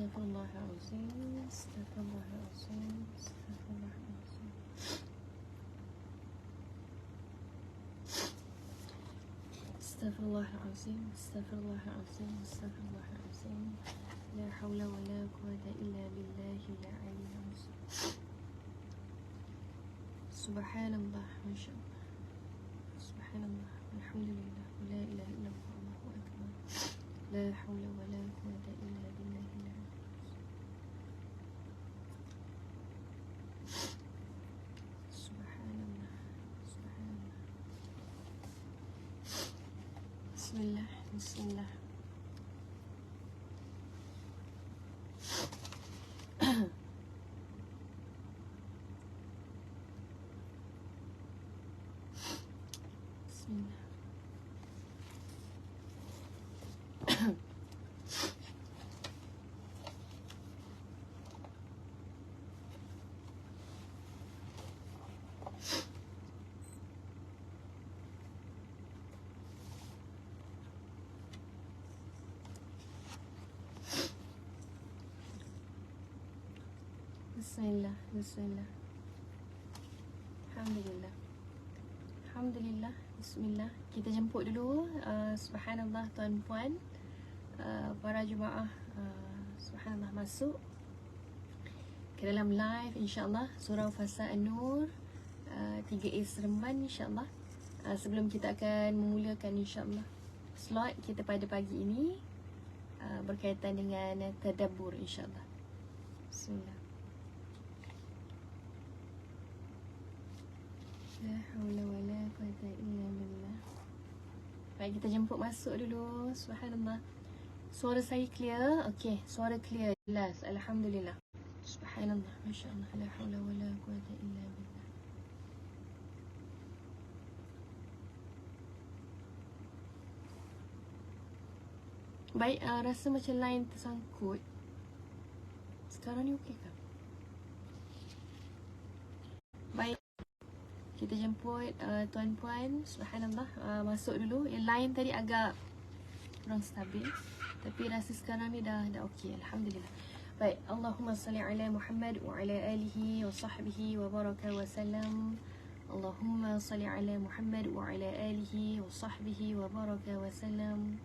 Astaghfirullahalazim, astaghfirullahalazim, astaghfirullahalazim. Astaghfirullahalazim, astaghfirullahalazim, astaghfirullahalazim. La hawla wa la quwwata illa billahil aliyyil azim. Subhanallah, masyaallah. Subhanallah, alhamdulillah, la ilaha illallah, Allahu akbar. La hawla wa la quwwata illa billahil aliyyil azim. Subhanallah, subhanallah. Bismillah, bismillah. Bismillah. Bismillah, bismillah. Alhamdulillah. Alhamdulillah, bismillah. Kita jemput dulu subhanallah tuan-puan, para jemaah, subhanallah, masuk ke dalam live insya-Allah surah Fasa An-Nur 3A Seremban insya-Allah. Sebelum kita akan memulakan insya-Allah slot kita pada pagi ini berkaitan dengan tadabbur insya-Allah. Bismillah. La haula wala quwwata illa billah. Baik, kita jemput masuk dulu. Subhanallah. Suara saya clear? Okey, suara clear, jelas. Alhamdulillah. Subhanallah, masya-Allah. La haula wala quwwata illa billah. Baik, rasa macam line tersangkut. Sekarang ni okey ke? Baik. Kita jemput tuan-puan, subhanallah, masuk dulu. Line tadi agak kurang stabil, tapi rasa sekarang ni dah okey, alhamdulillah. Baik, Allahumma salli ala Muhammad wa ala alihi wa sahbihi wa baraka wa sallam. Allahumma salli ala Muhammad wa ala alihi wa sahbihi wa baraka wa sallam.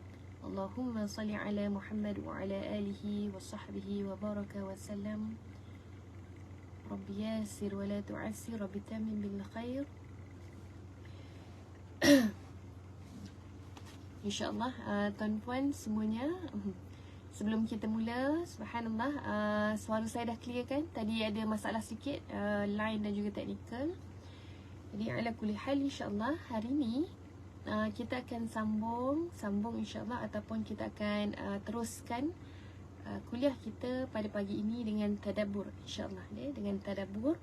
Allahumma salli ala Muhammad wa ala alihi wa sahbihi wa baraka wa sallam. Rabbi yasir wa la tu'assir, Rabbi tamim bil khair. InsyaAllah tuan-puan semuanya, sebelum kita mula, subhanallah, suara saya dah clear kan? Tadi ada masalah sikit, line dan juga teknikal. Jadi ala kulli hal insyaAllah hari ni kita akan sambung insyaAllah, ataupun kita akan teruskan kuliah kita pada pagi ini dengan tadabbur insyaAllah, dengan tadabbur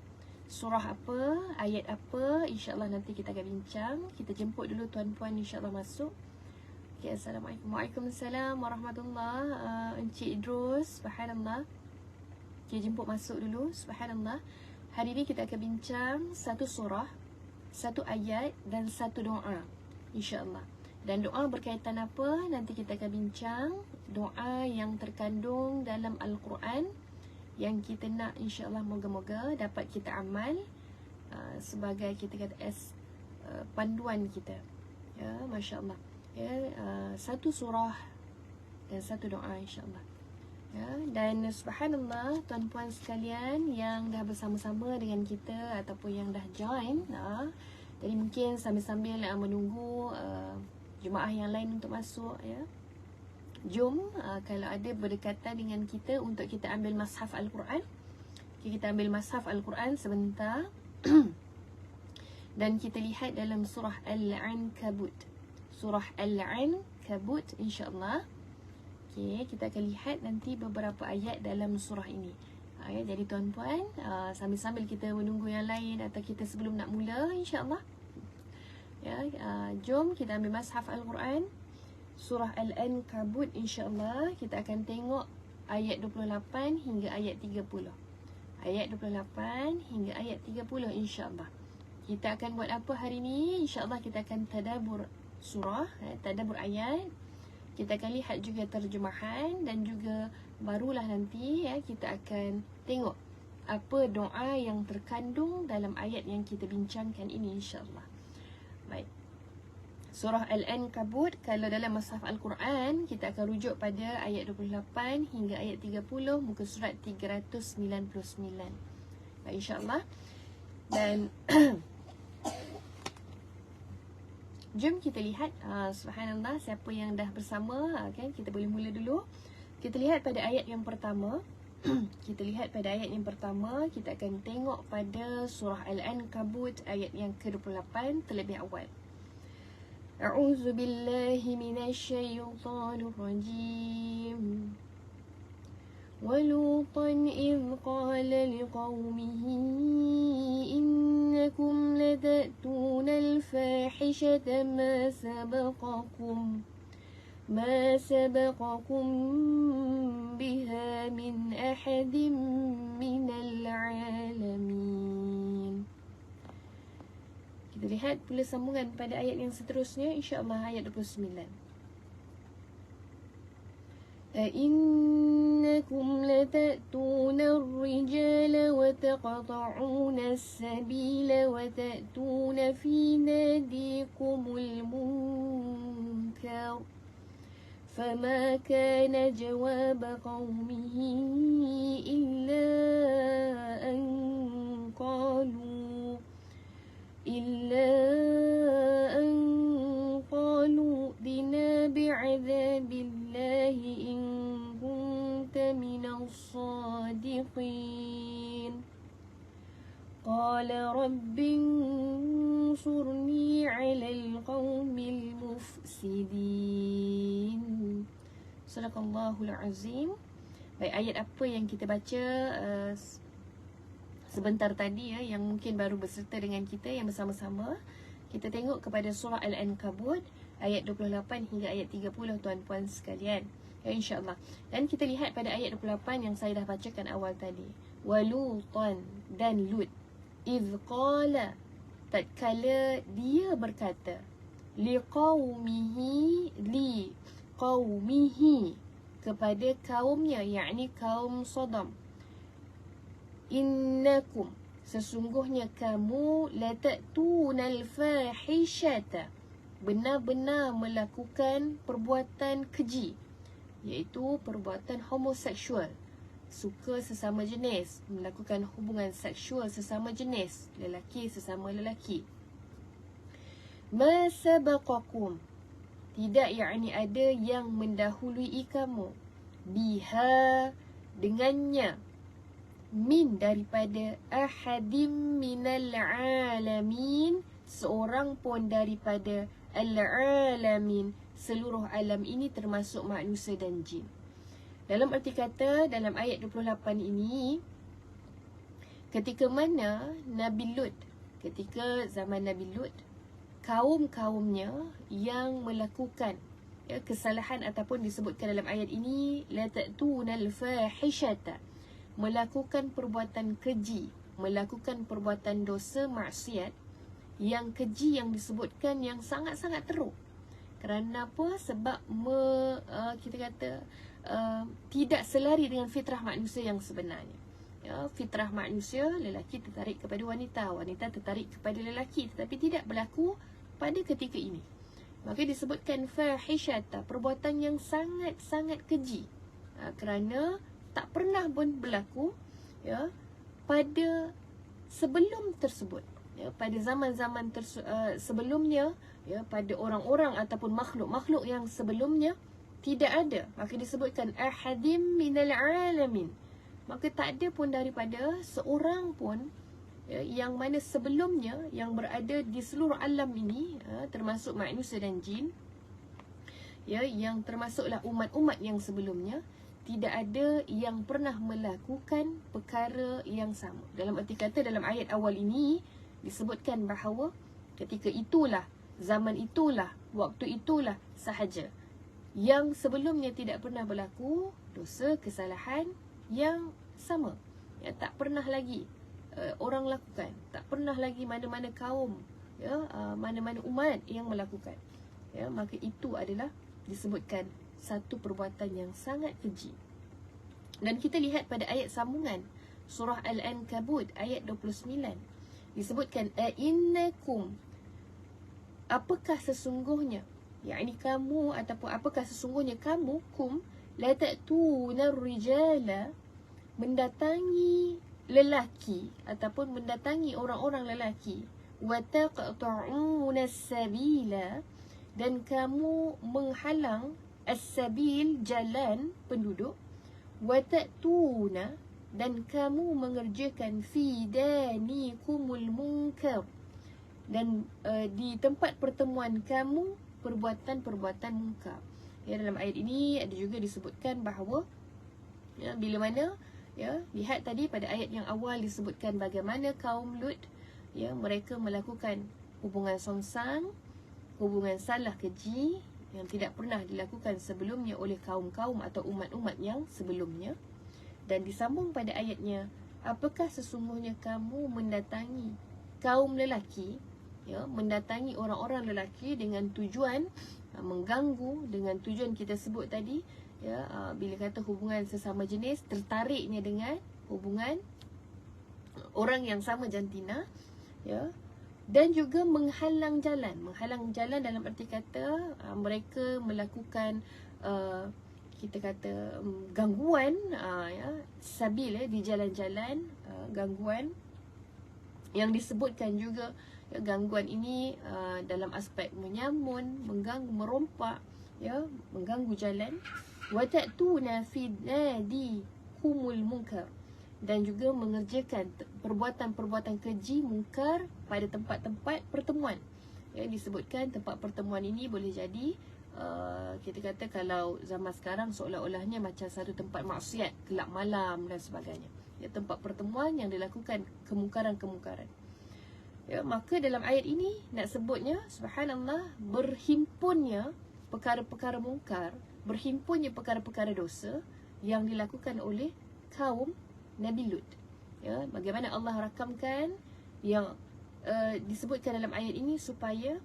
surah apa, ayat apa, insyaAllah nanti kita akan bincang. Kita jemput dulu tuan-puan insyaAllah masuk. Okay, Assalamualaikum. Waalaikumsalam warahmatullahi. Encik Idrus, subhanallah. Okay, jemput masuk dulu, subhanallah. Hari ini kita akan bincang satu surah, satu ayat dan satu doa insyaAllah. Dan doa berkaitan apa, nanti kita akan bincang. Doa yang terkandung dalam Al-Quran yang kita nak insyaAllah moga-moga dapat kita amal sebagai kita kata panduan kita. Ya, masya-Allah. Ya, satu surah dan satu doa insyaAllah. Ya, dan subhanallah tuan-puan sekalian yang dah bersama-sama dengan kita ataupun yang dah join, jadi mungkin sambil-sambil menunggu jemaah yang lain untuk masuk, ya. Jom kalau ada berdekatan dengan kita untuk kita ambil mushaf Al-Quran. Kita ambil mushaf Al-Quran sebentar. Dan kita lihat dalam surah Al-Ankabut. Surah Al-Ankabut insyaAllah. Okay, kita akan lihat nanti beberapa ayat dalam surah ini. Ya, jadi tuan-puan, sambil-sambil kita menunggu yang lain atau kita sebelum nak mula insyaAllah, ya, jom kita ambil mushaf Al-Quran surah Al-Ankabut insyaAllah. Kita akan tengok ayat 28 hingga ayat 30. Ayat 28 hingga ayat 30 insyaAllah. Kita akan buat apa hari ni? InsyaAllah kita akan tadabbur surah, tadabbur ayat. Kita akan lihat juga terjemahan dan juga barulah nanti kita akan tengok apa doa yang terkandung dalam ayat yang kita bincangkan ini, insya-Allah. Baik. Surah Al-Ankabut, kalau dalam mushaf Al-Quran, kita akan rujuk pada ayat 28 hingga ayat 30, muka surat 399. Baik, insya-Allah. Dan jom kita lihat, subhanallah, siapa yang dah bersama, kan? Kita boleh mula dulu. Kita lihat pada ayat yang pertama. Kita lihat pada ayat yang pertama, kita akan tengok pada surah Al-Ankabut ayat yang ke-28 terlebih awal. A'udzu billahi minasyaitonir rajim. ولوطا إذ قال لقومه إنكم لتأتون الفاحشة ما سبقكم بها من أحد من العالمين. Kita lihat pula sambungan pada ayat yang seterusnya, insya-Allah, ayat 29. أئنكم لتأتون الرجال وتقطعون السبيل وتأتون في ناديكم المنكر فما كان جواب قومه إلا أن قالوا ائتنا بعذاب الله إن كنت من الصادقين قال رب انصرني على القوم المفسدين. Sadaqallahul Azim. Baik, ayat apa yang kita baca sebentar tadi, yang mungkin baru berserta dengan kita, yang bersama-sama. Kita tengok kepada surah Al-Ankabut ayat 28 hingga ayat 30, tuan-puan sekalian, insya-Allah. Dan kita lihat pada ayat 28 yang saya dah bacakan awal tadi. Walutan, dan Lut. Idh qala, tatkala dia berkata, liqaumihi, kepada kaumnya, yakni kaum Sodom. Innakum, sesungguhnya kamu, lata'tunal fahishata, benar-benar melakukan perbuatan keji, iaitu perbuatan homoseksual, suka sesama jenis, melakukan hubungan seksual sesama jenis, lelaki sesama lelaki. Ma sabaqakum, tidak, yakni ada yang mendahului kamu, biha, dengannya, min, daripada, ahadim minal alamin, seorang pun daripada al-alamin, seluruh alam ini termasuk manusia dan jin. Dalam arti kata, dalam ayat 28 ini, ketika mana Nabi Lut, ketika zaman Nabi Lut, kaum-kaumnya yang melakukan kesalahan, ataupun disebutkan dalam ayat ini, la ta'tunal fahishata, melakukan perbuatan keji, melakukan perbuatan dosa maksiat, yang keji yang disebutkan yang sangat-sangat teruk. Kerana apa? Sebab kita kata tidak selari dengan fitrah manusia yang sebenarnya. Fitrah manusia, lelaki tertarik kepada wanita, wanita tertarik kepada lelaki, tetapi tidak berlaku pada ketika ini. Maka disebutkan fahishata, perbuatan yang sangat-sangat keji, kerana tak pernah pun berlaku pada sebelum tersebut, pada zaman-zaman sebelumnya, pada orang-orang ataupun makhluk-makhluk yang sebelumnya tidak ada. Maka disebutkan ahadim minal alamin, maka tak ada pun daripada seorang pun yang mana sebelumnya yang berada di seluruh alam ini, termasuk manusia dan jin, yang termasuklah umat-umat yang sebelumnya, tidak ada yang pernah melakukan perkara yang sama. Dalam arti kata, dalam ayat awal ini disebutkan bahawa ketika itulah, zaman itulah, waktu itulah sahaja yang sebelumnya tidak pernah berlaku dosa, kesalahan yang sama, tak pernah lagi orang lakukan, tak pernah lagi mana-mana kaum, mana-mana umat yang melakukan. Maka itu adalah disebutkan satu perbuatan yang sangat keji. Dan kita lihat pada ayat sambungan surah Al-Ankabut ayat 29 disebutkan innakum, apakah sesungguhnya, yakni kamu, ataupun apakah sesungguhnya kamu, kum la ta'tuna rijala, mendatangi lelaki ataupun mendatangi orang-orang lelaki, wa taqta'una as-sabila, dan kamu menghalang as-sabil, jalan penduduk, wa ta'tuna, dan kamu mengerjakan fi danikumul munkar, dan di tempat pertemuan kamu perbuatan-perbuatan munkar. Ya, dalam ayat ini ada juga disebutkan bahawa ya, bila mana ya, lihat tadi pada ayat yang awal disebutkan bagaimana kaum Lut ya, mereka melakukan hubungan songsang, hubungan salah keji yang tidak pernah dilakukan sebelumnya oleh kaum-kaum atau umat-umat yang sebelumnya. Dan disambung pada ayatnya, apakah sesungguhnya kamu mendatangi kaum lelaki, ya, mendatangi orang-orang lelaki dengan tujuan mengganggu, dengan tujuan kita sebut tadi ya, bila kata hubungan sesama jenis, tertariknya dengan hubungan orang yang sama jantina ya, dan juga menghalang jalan. Menghalang jalan dalam arti kata mereka melakukan kita kata gangguan ya, sabil di jalan-jalan, gangguan yang disebutkan juga ya, gangguan ini dalam aspek menyamun, mengganggu, merompak ya, mengganggu jalan. Wa ta'tuna fi nadikumul munkar, dan juga mengerjakan perbuatan-perbuatan keji mungkar pada tempat-tempat pertemuan. Ya, disebutkan tempat pertemuan ini boleh jadi kita kata kalau zaman sekarang seolah-olahnya macam satu tempat maksiat, kelab malam dan sebagainya. Ya, tempat pertemuan yang dilakukan kemungkaran-kemungkaran. Ya, maka dalam ayat ini nak sebutnya subhanallah, berhimpunnya perkara-perkara mungkar, berhimpunnya perkara-perkara dosa yang dilakukan oleh kaum Nabi Lut. Ya, bagaimana Allah rakamkan yang disebutkan dalam ayat ini supaya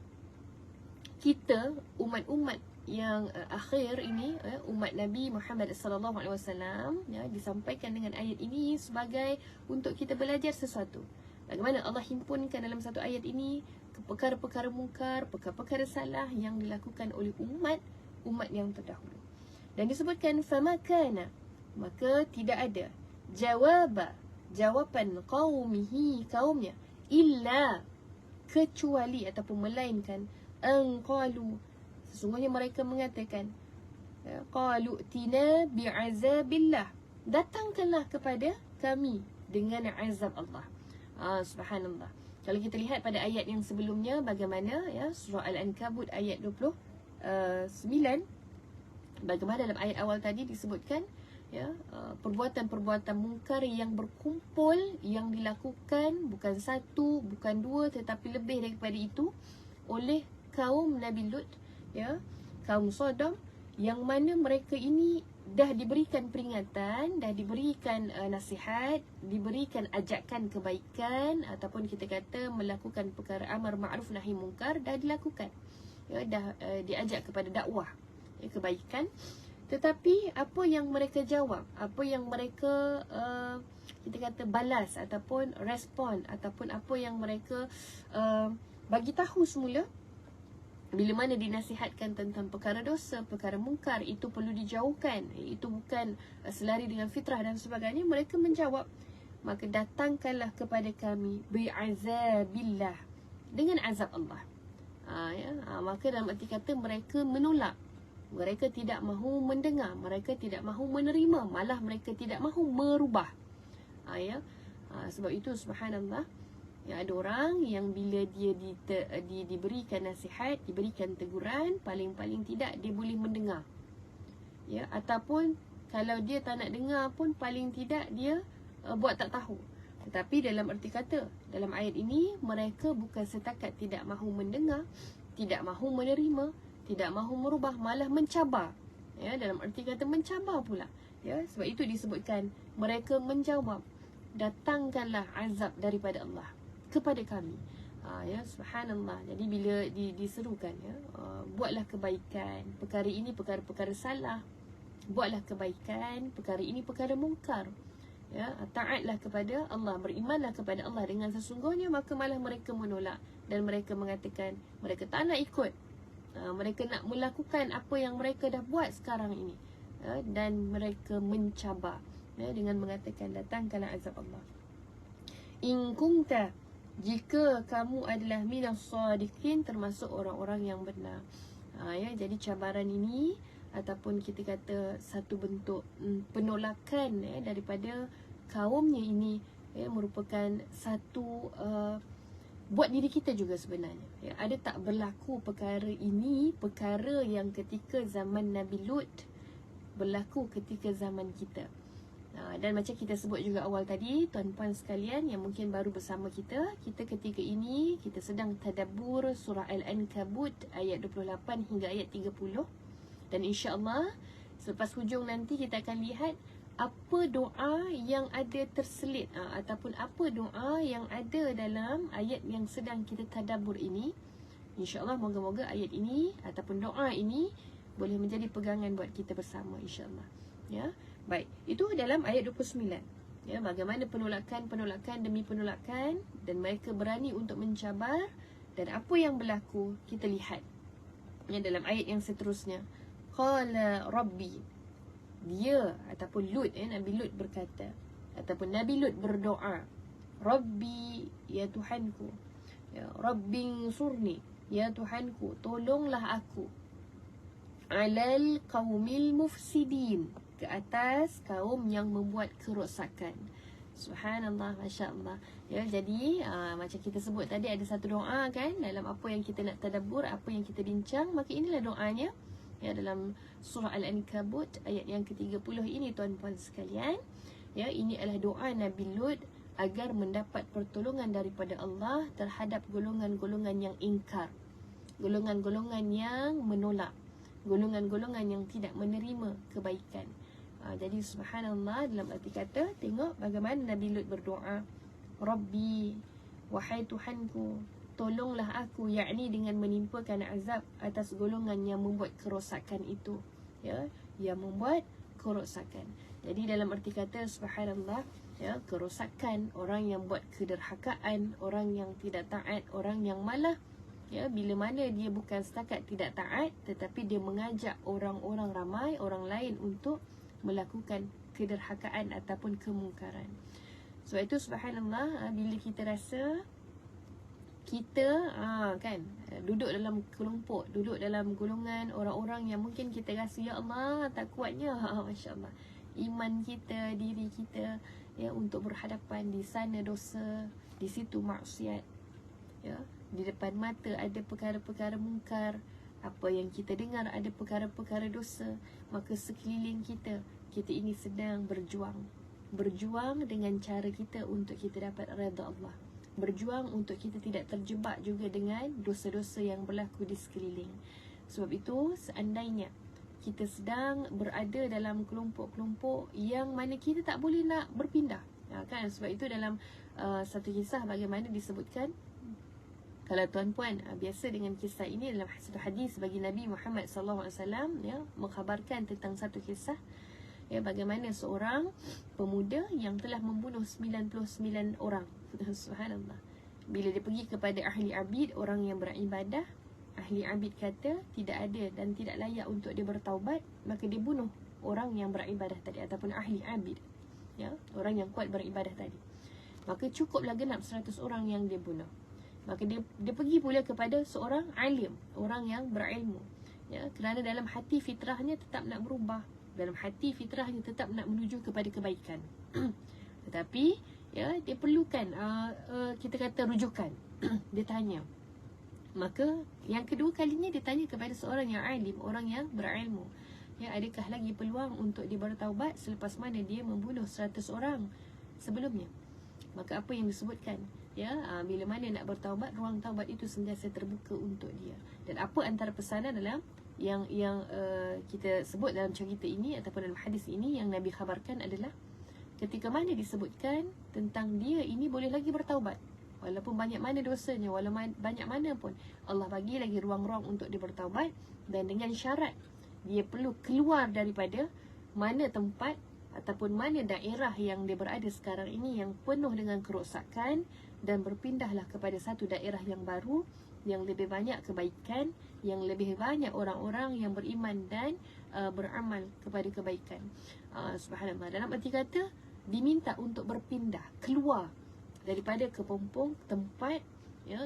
kita umat-umat yang akhir ini, umat Nabi Muhammad sallallahu alaihi wasallam, ya, disampaikan dengan ayat ini sebagai untuk kita belajar sesuatu. Bagaimana Allah himpunkan dalam satu ayat ini perkara-perkara mungkar, perkara-perkara salah yang dilakukan oleh umat yang terdahulu. Dan disebutkan famakana, maka tidak ada jawaban qaumihi, kaumnya, illa, kecuali ataupun melainkan, qalu, sesungguhnya mereka mengatakan, qalu tina bi'azabillah, datangkanlah kepada kami dengan azab Allah. Subhanallah. Kalau kita lihat pada ayat yang sebelumnya bagaimana ya, surah Al-Ankabut ayat 29, bagaimana dalam ayat awal tadi disebutkan ya, perbuatan-perbuatan mungkar yang berkumpul yang dilakukan bukan satu, bukan dua, tetapi lebih daripada itu oleh kaum Nabi Lut ya, kaum Sodom, yang mana mereka ini dah diberikan peringatan, dah diberikan nasihat, diberikan ajakan kebaikan ataupun kita kata melakukan perkara amar ma'ruf nahi mungkar, dah dilakukan ya, dah diajak kepada dakwah ya, kebaikan. Tetapi apa yang mereka jawab, apa yang mereka kita kata balas ataupun respon, ataupun apa yang mereka bagi tahu semula bila mana dinasihatkan tentang perkara dosa, perkara mungkar, itu perlu dijauhkan, itu bukan selari dengan fitrah dan sebagainya, mereka menjawab, maka datangkanlah kepada kami bi'azabillah, dengan azab Allah. Maka dalam arti kata mereka menolak, mereka tidak mahu mendengar, mereka tidak mahu menerima, malah mereka tidak mahu merubah. Sebab itu subhanallah, ya, ada orang yang bila dia diberikan nasihat, diberikan teguran, paling-paling tidak dia boleh mendengar. Ya, ataupun kalau dia tak nak dengar pun paling tidak dia buat tak tahu. Tetapi dalam arti kata, dalam ayat ini mereka bukan setakat tidak mahu mendengar, tidak mahu menerima, tidak mahu merubah, malah mencabar. Ya, dalam arti kata mencabar pula. Ya, sebab itu disebutkan mereka menjawab, datangkanlah azab daripada Allah kepada kami. Ya, subhanallah. Jadi bila diserukan ya, buatlah kebaikan, perkara ini perkara-perkara salah buatlah kebaikan, perkara ini perkara mungkar. Ya, taatlah kepada Allah, berimanlah kepada Allah dengan sesungguhnya, maka malah mereka menolak dan mereka mengatakan mereka tak nak ikut. Mereka nak melakukan apa yang mereka dah buat sekarang ini. Dan mereka mencabar dengan mengatakan datangkanlah azab Allah. In kunta, jika kamu adalah minas sadiqin, termasuk orang-orang yang benar. Jadi cabaran ini ataupun kita kata satu bentuk penolakan daripada kaumnya ini merupakan satu buat diri kita juga sebenarnya. Ada tak berlaku perkara ini, perkara yang ketika zaman Nabi Lut berlaku ketika zaman kita. Dan macam kita sebut juga awal tadi, tuan-puan sekalian yang mungkin baru bersama kita ketika ini kita sedang tadabbur surah Al-Ankabut ayat 28 hingga ayat 30. Dan insya-Allah selepas hujung nanti kita akan lihat apa doa yang ada terselit ataupun apa doa yang ada dalam ayat yang sedang kita tadabbur ini. InsyaAllah moga-moga ayat ini ataupun doa ini boleh menjadi pegangan buat kita bersama insya-Allah. Ya. Baik, itu dalam ayat 29. Ya, bagaimana penolakan demi penolakan dan mereka berani untuk mencabar, dan apa yang berlaku kita lihat. Ya, dalam ayat yang seterusnya. Qala Rabbi, dia ataupun Lut, Nabi Lut berkata ataupun Nabi Lut berdoa, Rabbi, ya Tuhanku, ya Rabbi surni, ya Tuhanku, tolonglah aku, alal qaumil mufsidin, ke atas kaum yang membuat kerosakan. Subhanallah, Masya Allah. Ya, jadi macam kita sebut tadi, ada satu doa kan dalam apa yang kita nak tadabbur, apa yang kita bincang. Maka inilah doanya ya dalam surah Al-Ankabut ayat yang ke-30 ini, tuan-puan sekalian. Ya, ini adalah doa Nabi Lut agar mendapat pertolongan daripada Allah terhadap golongan-golongan yang ingkar, golongan-golongan yang menolak, golongan-golongan yang tidak menerima kebaikan. Jadi subhanallah, dalam arti kata, tengok bagaimana Nabi Lut berdoa, Rabbi, wahai Tuhanku, tolonglah aku, yakni dengan menimpakan azab atas golongan yang membuat kerosakan itu, ya, yang membuat kerosakan. Jadi dalam arti kata subhanallah, ya, kerosakan, orang yang buat kederhakaan, orang yang tidak taat, orang yang malah ya, bila mana dia bukan setakat tidak taat, tetapi dia mengajak orang-orang ramai, orang lain untuk melakukan kederhakaan ataupun kemungkaran. Sebab itu subhanallah, bila kita rasa kita kan duduk dalam kelompok, duduk dalam golongan orang-orang yang mungkin kita rasa ya Allah tak kuatnya, masya-Allah, iman kita, diri kita ya untuk berhadapan, di sana dosa, di situ maksiat, ya, di depan mata ada perkara-perkara mungkar, apa yang kita dengar ada perkara-perkara dosa, maka sekeliling kita ini sedang berjuang dengan cara kita untuk kita dapat redha Allah, berjuang untuk kita tidak terjebak juga dengan dosa-dosa yang berlaku di sekeliling. Sebab itu seandainya kita sedang berada dalam kelompok-kelompok yang mana kita tak boleh nak berpindah, kan? Sebab itu dalam satu kisah bagaimana disebutkan, kalau tuan-puan biasa dengan kisah ini, dalam satu hadis bagi Nabi Muhammad SAW ya, mengkhabarkan tentang satu kisah ya, bagaimana seorang pemuda yang telah membunuh 99 orang. Subhanallah. Bila dia pergi kepada ahli abid, orang yang beribadah, ahli abid kata tidak ada dan tidak layak untuk dia bertaubat, maka dia bunuh orang yang beribadah tadi ataupun ahli abid, ya, orang yang kuat beribadah tadi. Maka cukuplah genap 100 orang yang dia bunuh. Maka dia pergi pula kepada seorang alim, orang yang berilmu, ya, kerana dalam hati fitrahnya tetap nak berubah, dalam hati fitrahnya tetap nak menuju kepada kebaikan. Tetapi ya, dia perlukan kita kata rujukan. Dia tanya. Maka yang kedua kalinya dia tanya kepada seorang yang alim, orang yang berilmu, ya, adakah lagi peluang untuk dia bertaubat selepas mana dia membunuh 100 orang sebelumnya? Maka apa yang disebutkan, ya, bila mana nak bertaubat, ruang taubat itu sentiasa terbuka untuk dia. Dan apa antara pesanan dalam yang kita sebut dalam cerita ini ataupun dalam hadis ini yang Nabi khabarkan adalah, ketika mana disebutkan tentang dia ini boleh lagi bertaubat, walaupun banyak mana dosanya, walaupun banyak mana pun, Allah bagi lagi ruang-ruang untuk dia bertaubat, dan dengan syarat dia perlu keluar daripada mana tempat ataupun mana daerah yang dia berada sekarang ini yang penuh dengan kerosakan, dan berpindahlah kepada satu daerah yang baru, yang lebih banyak kebaikan, yang lebih banyak orang-orang yang beriman dan beramal kepada kebaikan. Subhanallah. Dalam arti kata, diminta untuk berpindah, keluar daripada kepompong tempat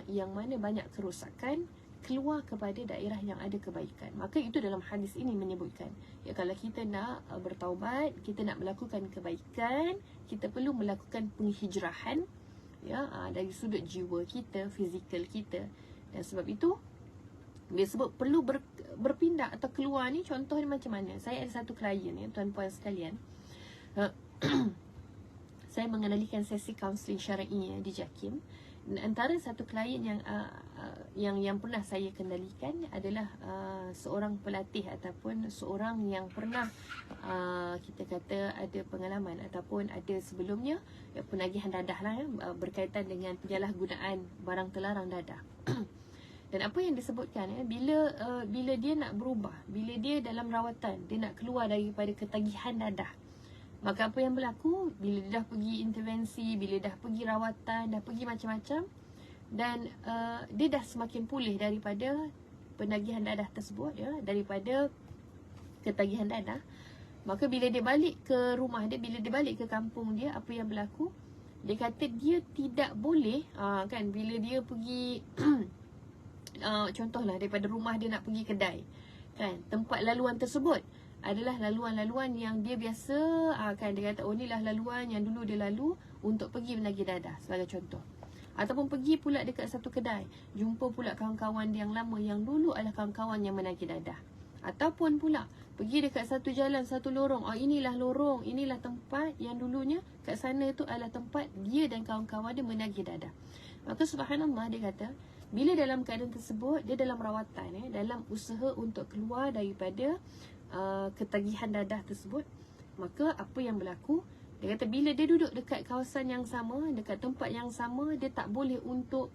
yang mana banyak kerosakan, keluar kepada daerah yang ada kebaikan. Maka itu dalam hadis ini menyebutkan, kalau kita nak bertaubat, kita nak melakukan kebaikan, kita perlu melakukan penghijrahan dari sudut jiwa kita, fizikal kita. Dan sebab itu dia sebut perlu berpindah atau keluar ni. Contoh ni macam mana? Saya ada satu klien tuan-puan sekalian. Saya mengendalikan sesi kaunseling syar'i di JAKIM. Antara satu klien yang pernah saya kendalikan adalah seorang pelatih ataupun seorang yang pernah kita kata ada pengalaman ataupun ada sebelumnya penagihan dadah lah berkaitan dengan penyalahgunaan barang terlarang dadah. Dan apa yang disebutkan bila dia nak berubah, bila dia dalam rawatan, dia nak keluar daripada ketagihan dadah, maka apa yang berlaku bila dia dah pergi intervensi, bila dah pergi rawatan, dah pergi macam-macam, dan dia dah semakin pulih daripada penagihan dadah tersebut, daripada ketagihan dadah. Maka bila dia balik ke rumah dia, bila dia balik ke kampung dia, apa yang berlaku? Dia kata dia tidak boleh kan, bila dia pergi contohlah daripada rumah dia nak pergi kedai kan, tempat laluan tersebut adalah laluan-laluan yang dia biasa kan, dia kata inilah laluan yang dulu dia lalu untuk pergi menagih dadah sebagai contoh. Ataupun pergi pula dekat satu kedai, jumpa pula kawan-kawan dia yang lama yang dulu adalah kawan-kawan yang menagih dadah. Ataupun pula pergi dekat satu jalan, satu lorong, inilah lorong, inilah tempat yang dulunya kat sana tu adalah tempat dia dan kawan-kawan dia menagih dadah. Maka subhanallah, dia kata bila dalam keadaan tersebut, dia dalam rawatan, dalam usaha untuk keluar daripada ketagihan dadah tersebut, maka apa yang berlaku? Dia kata bila dia duduk dekat kawasan yang sama, dekat tempat yang sama, dia tak boleh untuk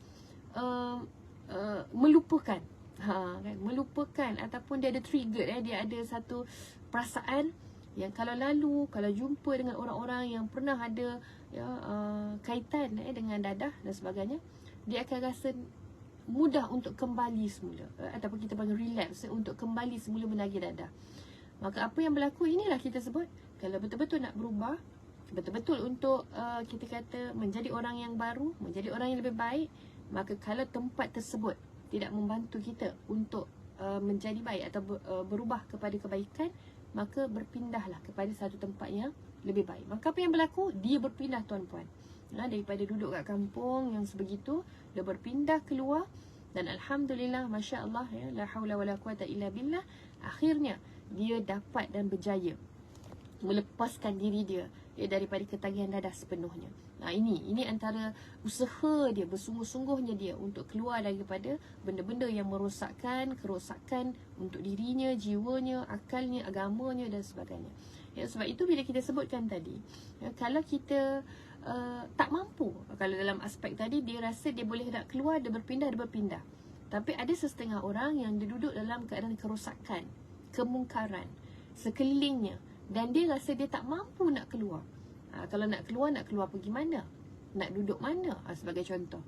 melupakan, kan, melupakan ataupun dia ada trigger, dia ada satu perasaan yang kalau lalu, kalau jumpa dengan orang-orang yang pernah ada kaitan dengan dadah dan sebagainya, dia akan rasa mudah untuk kembali semula, ataupun kita panggil relapse, untuk kembali semula menagih dadah. Maka apa yang berlaku, inilah kita sebut, kalau betul-betul nak berubah, betul-betul untuk kita kata menjadi orang yang baru, menjadi orang yang lebih baik, maka kalau tempat tersebut tidak membantu kita untuk menjadi baik atau berubah kepada kebaikan, maka berpindahlah kepada satu tempat yang lebih baik. Maka apa yang berlaku? Dia berpindah, tuan-puan. Daripada duduk kat kampung yang sebegitu, dia berpindah keluar. Dan alhamdulillah, masya-Allah, la haula wala quwata illa billah, akhirnya dia dapat dan berjaya melepaskan diri dia daripada ketagihan dadah sepenuhnya. Ini antara usaha dia, bersungguh-sungguhnya dia untuk keluar daripada benda-benda yang merosakkan, kerosakan untuk dirinya, jiwanya, akalnya, agamanya dan sebagainya. Sebab itu bila kita sebutkan tadi, kalau kita tak mampu, kalau dalam aspek tadi dia rasa dia boleh nak keluar, dia berpindah. Tapi ada setengah orang yang dia duduk dalam keadaan kerosakan, kemungkaran sekelilingnya, dan dia rasa dia tak mampu nak keluar. Kalau nak keluar pergi mana? Nak duduk mana? Sebagai contoh.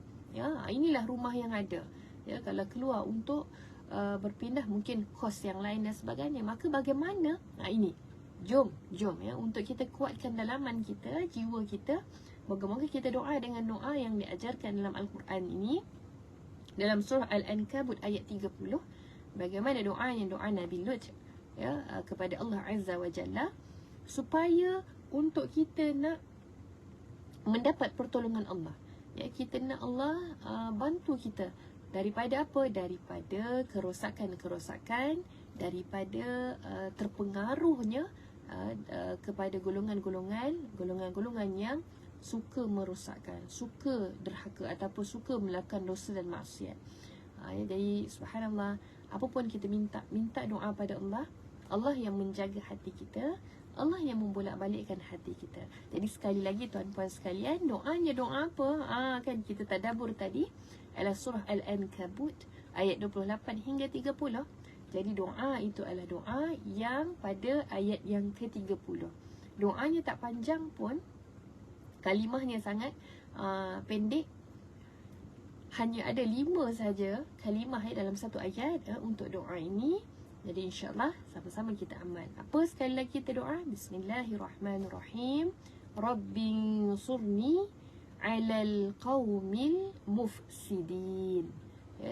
Inilah rumah yang ada. Kalau keluar untuk berpindah, mungkin kos yang lain dan sebagainya. Maka bagaimana? Ini. Jom untuk kita kuatkan dalaman kita, jiwa kita. Moga-moga kita doa dengan doa yang diajarkan dalam Al-Quran ini, dalam surah Al-Ankabut ayat 30. Bagaimana doanya, doa Nabi Lut kepada Allah Azza wa Jalla, supaya untuk kita nak mendapat pertolongan Allah. Kita nak Allah bantu kita daripada apa? Daripada kerosakan, daripada terpengaruhnya kepada golongan-golongan yang suka merosakkan, suka derhaka ataupun suka melakukan dosa dan maksiat. Jadi subhanallah, apa pun kita minta doa pada Allah, Allah yang menjaga hati kita, Allah yang membolak-balikkan hati kita. Jadi sekali lagi tuan-puan sekalian, doanya doa apa? Kan kita tadabbur tadi adalah surah Al-Ankabut ayat 28 hingga 30. Jadi doa itu adalah doa yang pada ayat yang ke-30. Doanya tak panjang pun, kalimahnya sangat pendek. Hanya ada 5 saja kalimah dalam satu ayat untuk doa ini. Jadi insyaAllah sama-sama kita amal. Apa sekali lagi kita doa? Bismillahirrahmanirrahim. Rabbi nsurni alal qawmil mufsidin.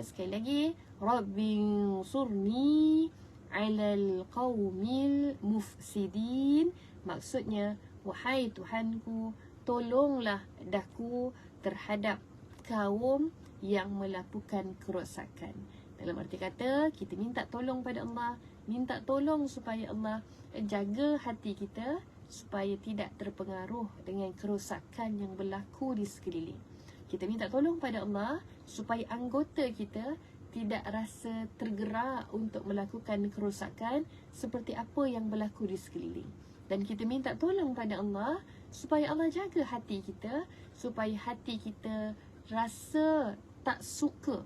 Sekali lagi. Rabbi nsurni alal qawmil mufsidin. Maksudnya, wahai Tuhanku, tolonglah daku terhadap kaum yang melakukan kerosakan. Dalam arti kata, kita minta tolong pada Allah, minta tolong supaya Allah jaga hati kita supaya tidak terpengaruh dengan kerosakan yang berlaku di sekeliling. Kita minta tolong pada Allah supaya anggota kita tidak rasa tergerak untuk melakukan kerosakan seperti apa yang berlaku di sekeliling. Dan kita minta tolong pada Allah supaya Allah jaga hati kita, supaya hati kita rasa tak suka,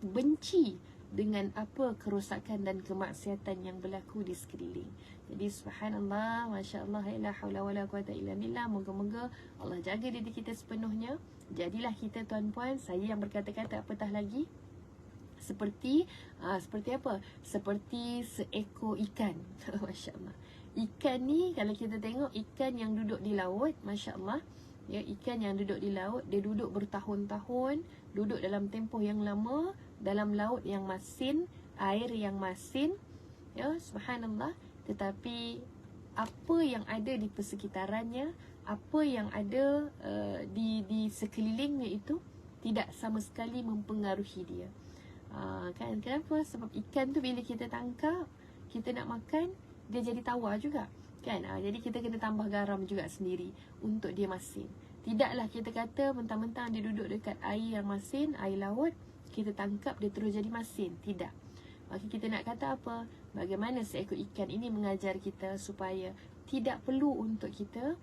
benci dengan apa kerosakan dan kemaksiatan yang berlaku di sekeliling. Jadi subhanallah, masya-Allah, la haula wala quwata illa billah. Moga-moga Allah jaga diri kita sepenuhnya. Jadilah kita tuan-puan, saya yang berkata-kata apatah lagi, seperti apa? Seperti seekor ikan. Masya-Allah. Ikan ni kalau kita tengok ikan yang duduk di laut, masya-Allah, ya, ikan yang duduk di laut, dia duduk bertahun-tahun, duduk dalam tempoh yang lama, dalam laut yang masin, air yang masin, ya, subhanallah. Tetapi apa yang ada di persekitarannya, apa yang ada di sekelilingnya itu tidak sama sekali mempengaruhi dia. Kan, kenapa? Sebab ikan tu bila kita tangkap, kita nak makan, dia jadi tawar juga, kan? Jadi kita kena tambah garam juga sendiri untuk dia masin. Tidaklah kita kata mentang-mentang dia duduk dekat air yang masin, air laut, kita tangkap dia terus jadi masin. Tidak. Maka kita nak kata apa? Bagaimana seekor ikan ini mengajar kita supaya tidak perlu untuk kita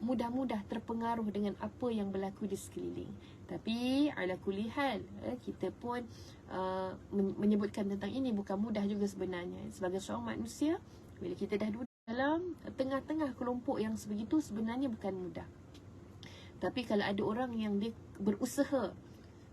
mudah-mudah terpengaruh dengan apa yang berlaku di sekeliling. Tapi ala kulli hal, kita pun menyebutkan tentang ini bukan mudah juga sebenarnya. Sebagai seorang manusia, bila kita dah duduk dalam tengah-tengah kelompok yang sebegitu, sebenarnya bukan mudah. Tapi kalau ada orang yang dia berusaha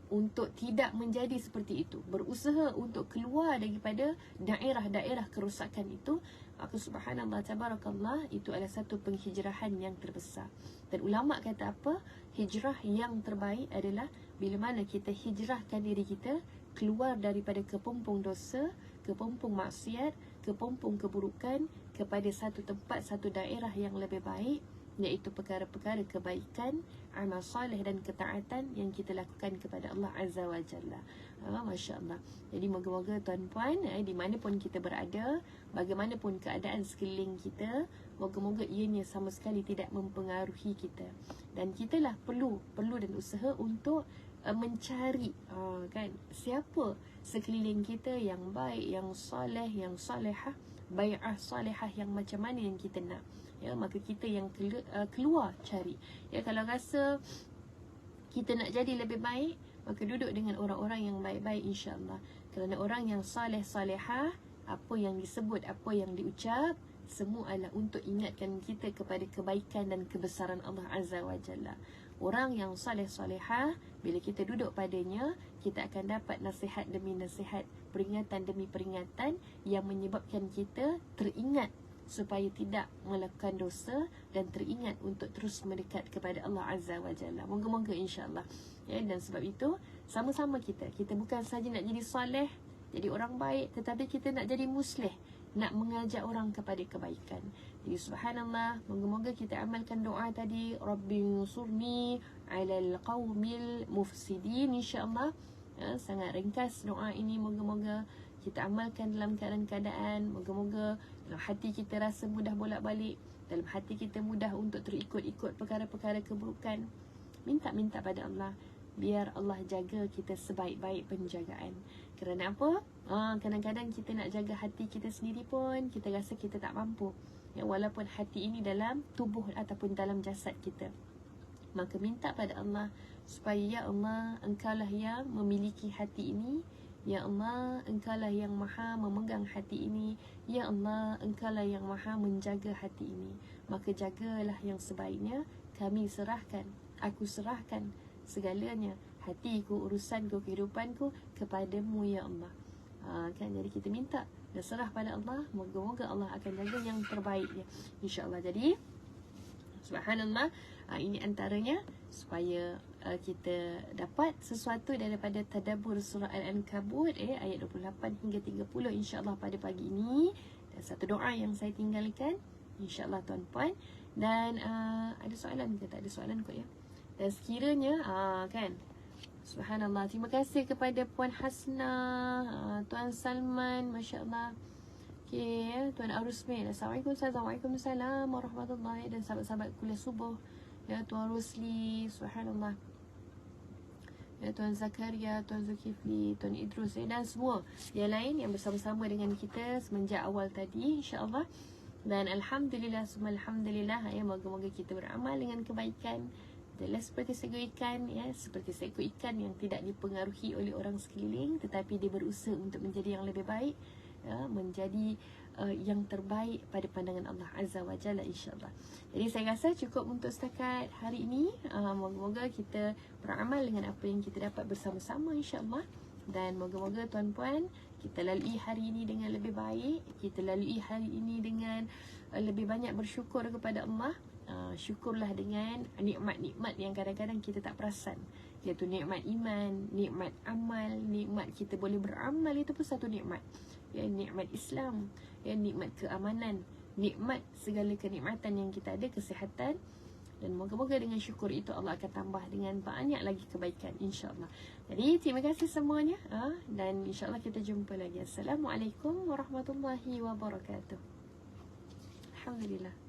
untuk tidak menjadi seperti itu, berusaha untuk keluar daripada daerah-daerah kerosakan itu, maka subhanallah, tabarakallah, itu adalah satu penghijrahan yang terbesar. Dan ulama' kata apa? Hijrah yang terbaik adalah bila mana kita hijrahkan diri kita keluar daripada kepompong dosa, kepompong maksiat, kepompong keburukan kepada satu tempat, satu daerah yang lebih baik, iaitu perkara-perkara kebaikan, amal soleh dan ketaatan yang kita lakukan kepada Allah Azza wa Jalla. Masya Allah. Jadi moga-moga tuan-puan, di mana pun kita berada, bagaimanapun keadaan sekeliling kita, moga-moga ianya sama sekali tidak mempengaruhi kita. Dan kita lah perlu dan usaha untuk mencari kan, siapa sekeliling kita yang baik, yang soleh, yang solehah, bai'ah solehah yang macam mana yang kita nak. Ya, maka kita yang keluar cari. Ya, kalau rasa kita nak jadi lebih baik, maka duduk dengan orang-orang yang baik-baik, insya-Allah. Kerana orang yang soleh-solehah, apa yang disebut, apa yang diucap, semua adalah untuk ingatkan kita kepada kebaikan dan kebesaran Allah Azza wa Jalla. Orang yang soleh-solehah, bila kita duduk padanya, kita akan dapat nasihat demi nasihat, peringatan demi peringatan yang menyebabkan kita teringat supaya tidak melakukan dosa dan teringat untuk terus mendekat kepada Allah Azza wa Jalla. Moga-moga insya-Allah. Ya, dan sebab itu sama-sama kita bukan saja nak jadi soleh, jadi orang baik, tetapi kita nak jadi muslih, nak mengajak orang kepada kebaikan. Jadi subhanallah, moga-moga kita amalkan doa tadi, Rabbi nsurni 'alal qaumil mufsidin, insya-Allah. Ya, sangat ringkas doa ini, moga-moga kita amalkan dalam keadaan-keadaan. Moga-moga dalam hati kita rasa mudah bolak-balik, dalam hati kita mudah untuk terikut-ikut perkara-perkara keburukan. Minta pada Allah, biar Allah jaga kita sebaik-baik penjagaan. Kerana apa? Kadang-kadang kita nak jaga hati kita sendiri pun kita rasa kita tak mampu. Ya, walaupun hati ini dalam tubuh ataupun dalam jasad kita. Maka minta pada Allah supaya, ya Allah, Engkaulah yang memiliki hati ini, Ya Allah, Engkaulah yang maha memegang hati ini. Ya Allah, Engkaulah yang maha menjaga hati ini. Maka jagalah yang sebaiknya. Kami serahkan, aku serahkan segalanya, hatiku, urusanku, kehidupanku kepadamu ya Allah. Kan, jadi kita minta dan serah pada Allah. Moga-moga Allah akan jaga yang terbaiknya, insya-Allah. Jadi subhanallah, ini antaranya supaya kita dapat sesuatu daripada tadabbur surah Al-Ankabut ayat 28 hingga 30 insya-Allah pada pagi ini. Dan satu doa yang saya tinggalkan insya-Allah tuan-puan. Dan ada soalan ke? Tak ada soalan kot ya. Dan sekiranya kan, subhanallah, terima kasih kepada Puan Hasna, Tuan Salman, masya-Allah. Okay, Tuan Arusmin, Assalamualaikum. Waalaikumsalam warahmatullahi, dan sahabat-sahabat kuliah subuh. Ya, Tuan Rosli, subhanallah. Ya, Tuan Zakaria, Tuan Zulkifli, Tuan Idrus, dan semua yang lain yang bersama-sama dengan kita semenjak awal tadi, insya-Allah. Dan alhamdulillah, semua alhamdulillah, ya, moga-moga kita beramal dengan kebaikan. Jelas seperti seekor ikan, ya, seperti seekor ikan yang tidak dipengaruhi oleh orang sekeliling, tetapi dia berusaha untuk menjadi yang lebih baik, ya, menjadi yang terbaik pada pandangan Allah Azza wa Jalla, insya-Allah. Jadi saya rasa cukup untuk setakat hari ini. Moga-moga kita beramal dengan apa yang kita dapat bersama-sama, insya-Allah. Dan moga-moga tuan-puan, kita lalui hari ini dengan lebih baik. Kita lalui hari ini dengan lebih banyak bersyukur kepada Allah. Syukurlah dengan nikmat-nikmat yang kadang-kadang kita tak perasan, iaitu nikmat iman, nikmat amal, nikmat kita boleh beramal, itu pun satu nikmat. Ya, nikmat Islam, ya, nikmat keamanan, nikmat segala kenikmatan yang kita ada, kesihatan. Dan moga-moga dengan syukur itu Allah akan tambah dengan banyak lagi kebaikan, insya-Allah. Jadi terima kasih semuanya, dan insya-Allah kita jumpa lagi. Assalamualaikum warahmatullahi wabarakatuh. Alhamdulillah.